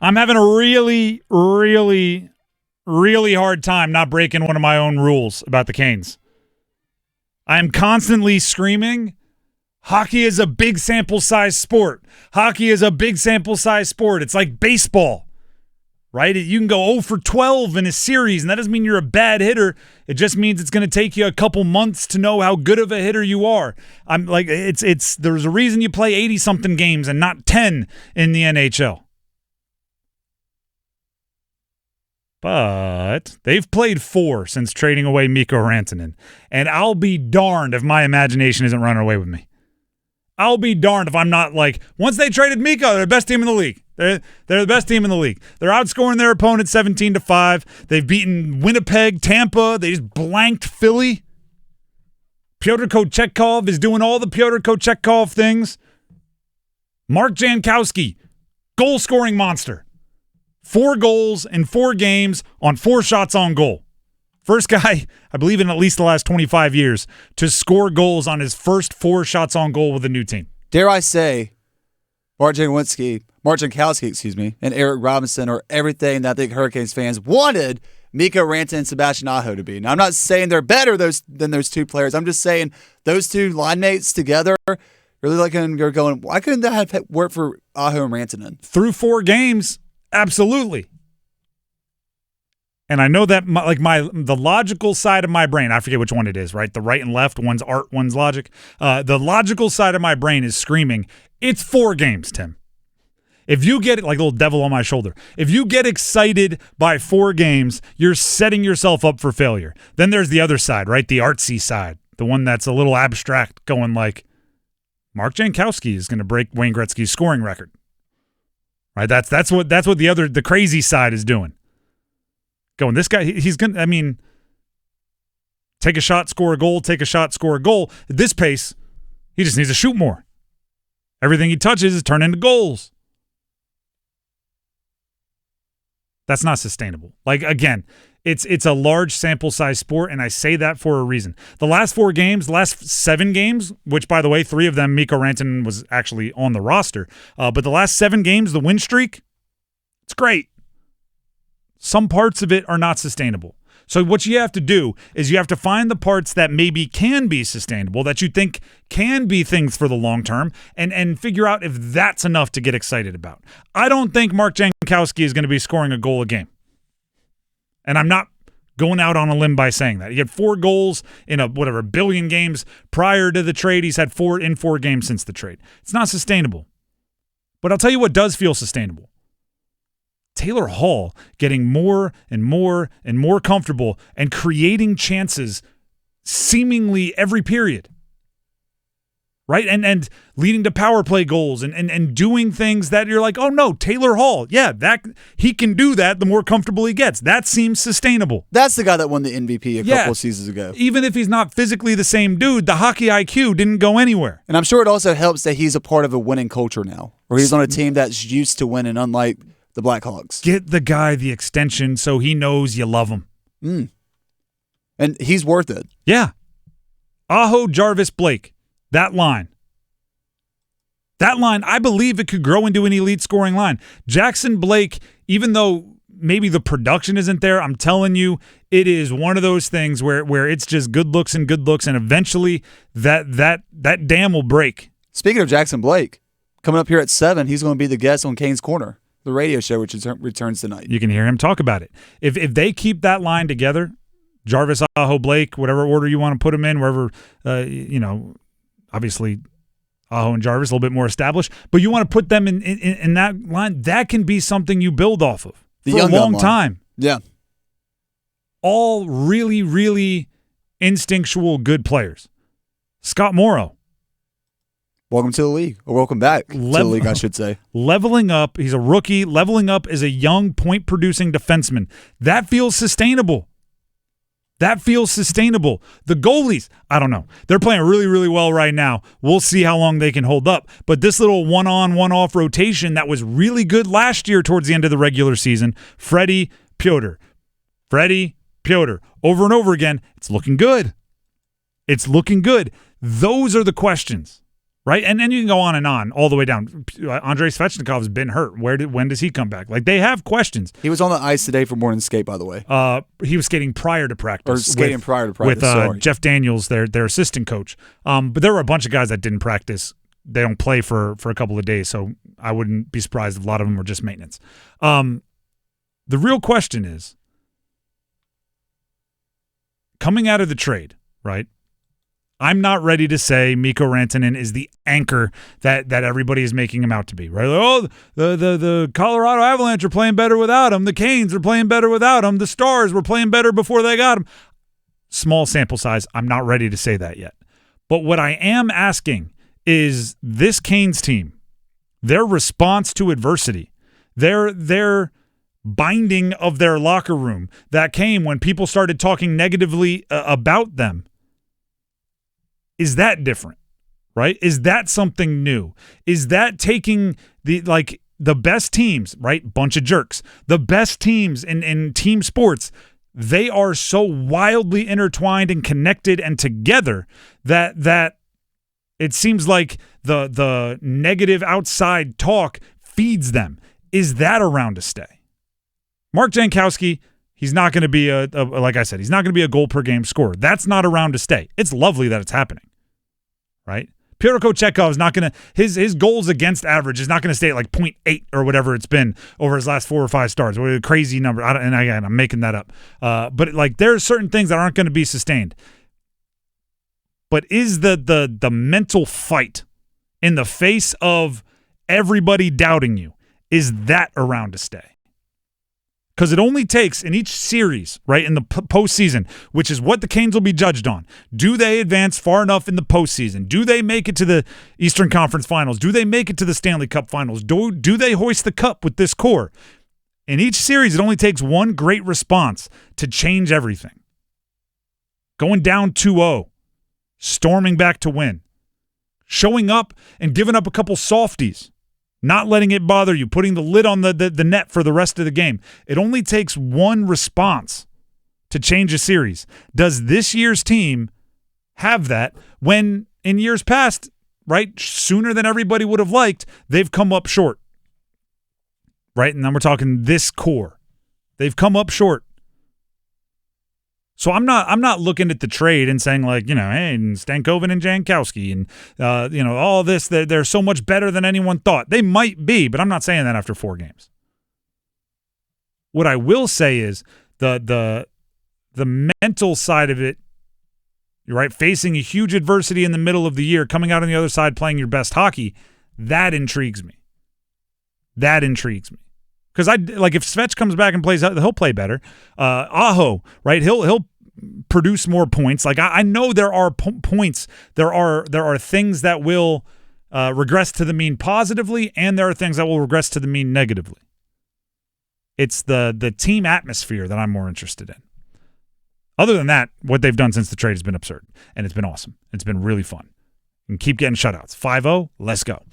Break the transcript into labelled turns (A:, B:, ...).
A: I'm having a really, really, really hard time not breaking one of my own rules about the Canes. I am constantly screaming, hockey is a big sample size sport. Hockey is a big sample size sport. It's like baseball, right? You can go 0 for 12 in a series, and that doesn't mean you're a bad hitter. It just means it's going to take you a couple months to know how good of a hitter you are. I'm like, there's a reason you play 80-something games and not 10 in the NHL. But they've played 4 since trading away Mikko Rantanen. And I'll be darned if my imagination isn't running away with me. I'll be darned if I'm not like, once they traded Mikko, they're the best team in the league. They're the best team in the league. They're outscoring their opponent 17-5. They've beaten Winnipeg, Tampa. They just blanked Philly. Pyotr Kochetkov is doing all the Pyotr Kochetkov things. Mark Jankowski, goal-scoring monster. 4 goals in 4 games on 4 shots on goal. First guy, I believe in at least the last 25 years, to score goals on his first 4 shots on goal with a new team.
B: Dare I say, Mark Jankowski, and Eric Robinson are everything that I think Hurricanes fans wanted Mikko Rantanen and Sebastian Aho to be. Now, I'm not saying they're better than those 2 players. I'm just saying those 2 line mates together, really like you're going, why couldn't that have worked for Aho and Rantanen?
A: Through 4 games, absolutely. And I know that the logical side of my brain, I forget which one it is, right? The right and left, one's art, one's logic. The logical side of my brain is screaming, it's 4 games, Tim. If you get it, like a little devil on my shoulder, if you get excited by 4 games, you're setting yourself up for failure. Then there's the other side, right? The artsy side, the one that's a little abstract, going like, Mark Jankowski is going to break Wayne Gretzky's scoring record. Right? That's what the crazy side is doing. Going, this guy, he's going to, I mean, take a shot, score a goal, take a shot, score a goal. At this pace, he just needs to shoot more. Everything he touches is turned into goals. That's not sustainable. Like, again, it's a large sample size sport, and I say that for a reason. The last 4 games, the last 7 games, which, by the way, 3 of them, Mikko Rantanen was actually on the roster. But the last 7 games, the win streak, it's great. Some parts of it are not sustainable. So what you have to do is you have to find the parts that maybe can be sustainable, that you think can be things for the long term, and figure out if that's enough to get excited about. I don't think Mark Jankowski is going to be scoring a goal a game. And I'm not going out on a limb by saying that. He had 4 goals in a billion games prior to the trade. He's had 4 in 4 games since the trade. It's not sustainable. But I'll tell you what does feel sustainable. Taylor Hall getting more and more and more comfortable and creating chances seemingly every period. Right? And leading to power play goals and doing things that you're like, oh no, Taylor Hall. Yeah, that he can do that the more comfortable he gets. That seems sustainable.
B: That's the guy that won the MVP a couple of seasons ago.
A: Even if he's not physically the same dude, the hockey IQ didn't go anywhere.
B: And I'm sure it also helps that he's a part of a winning culture now, where he's on a team that's used to winning, unlike the Blackhawks.
A: Get the guy the extension so he knows you love him.
B: And he's worth it.
A: Yeah. Aho, Jarvis, Blake. That line, I believe it could grow into an elite scoring line. Jackson Blake, even though maybe the production isn't there, I'm telling you, it is one of those things where it's just good looks, and eventually that dam will break.
B: Speaking of Jackson Blake, coming up here at 7, he's going to be the guest on Kane's Corner, the radio show, which returns tonight.
A: You can hear him talk about it. If they keep that line together, Jarvis, Aho, Blake, whatever order you want to put them in, wherever, obviously Aho and Jarvis a little bit more established, but you want to put them in that line, that can be something you build off of for a long time.
B: Yeah.
A: All really, really instinctual good players. Scott Morrow.
B: Welcome to the league, or welcome back to the league, I should say.
A: Leveling up. He's a rookie. Leveling up as a young point-producing defenseman. That feels sustainable. The goalies, I don't know. They're playing really, really well right now. We'll see how long they can hold up. But this little one-on, one-off rotation that was really good last year towards the end of the regular season, Freddie, Pyotr. Over and over again, it's looking good. Those are the questions, right? And then you can go on all the way down. Andrei Svechnikov's been hurt. When does he come back? Like, they have questions.
B: He was on the ice today for morning skate, by the way.
A: He was skating prior to practice.
B: Or skating prior to practice,
A: with Jeff Daniels, their assistant coach. But there were a bunch of guys that didn't practice. They don't play for a couple of days, so I wouldn't be surprised if a lot of them were just maintenance. The real question is, coming out of the trade, right? I'm not ready to say Mikko Rantanen is the anchor that everybody is making him out to be, right? Like, the Colorado Avalanche are playing better without him. The Canes are playing better without him. The Stars were playing better before they got him. Small sample size. I'm not ready to say that yet. But what I am asking is this Canes team, their response to adversity, their binding of their locker room that came when people started talking negatively about them, is that different, right? Is that something new? Is that taking the best teams, right? Bunch of jerks. The best teams in team sports, they are so wildly intertwined and connected and together that it seems like the negative outside talk feeds them. Is that around to stay? Mark Jankowski, he's not going to be like I said, he's not going to be a goal per game scorer. That's not around to stay. It's lovely that it's happening, right? Pyotr Kochetkov is not going to his goals against average is not going to stay at like 0.8 or whatever it's been over his last 4 or 5 starts. What a crazy number. And again, I'm making that up. But like, there are certain things that aren't going to be sustained. But is the mental fight in the face of everybody doubting you, is that around to stay? Because it only takes in each series, right, in the postseason, which is what the Canes will be judged on. Do they advance far enough in the postseason? Do they make it to the Eastern Conference Finals? Do they make it to the Stanley Cup Finals? Do they hoist the cup with this core? In each series, it only takes one great response to change everything. Going down 2-0, storming back to win, showing up and giving up a couple softies. Not letting it bother you, putting the lid on the net for the rest of the game. It only takes one response to change a series. Does this year's team have that when in years past, right, sooner than everybody would have liked, they've come up short? Right? And then we're talking this core. They've come up short. So I'm not looking at the trade and saying like, hey, Stankoven and Jankowski and all this, they're so much better than anyone thought. They might be, but I'm not saying that after 4 games. What I will say is the mental side of it, you're right, facing a huge adversity in the middle of the year, coming out on the other side playing your best hockey, that intrigues me. That intrigues me. Because if Svech comes back and plays, he'll play better. Aho, right? He'll produce more points. Like I know there are points. There are things that will regress to the mean positively, and there are things that will regress to the mean negatively. It's the team atmosphere that I'm more interested in. Other than that, what they've done since the trade has been absurd, and it's been awesome. It's been really fun. And keep getting shutouts. 5-0, let's go.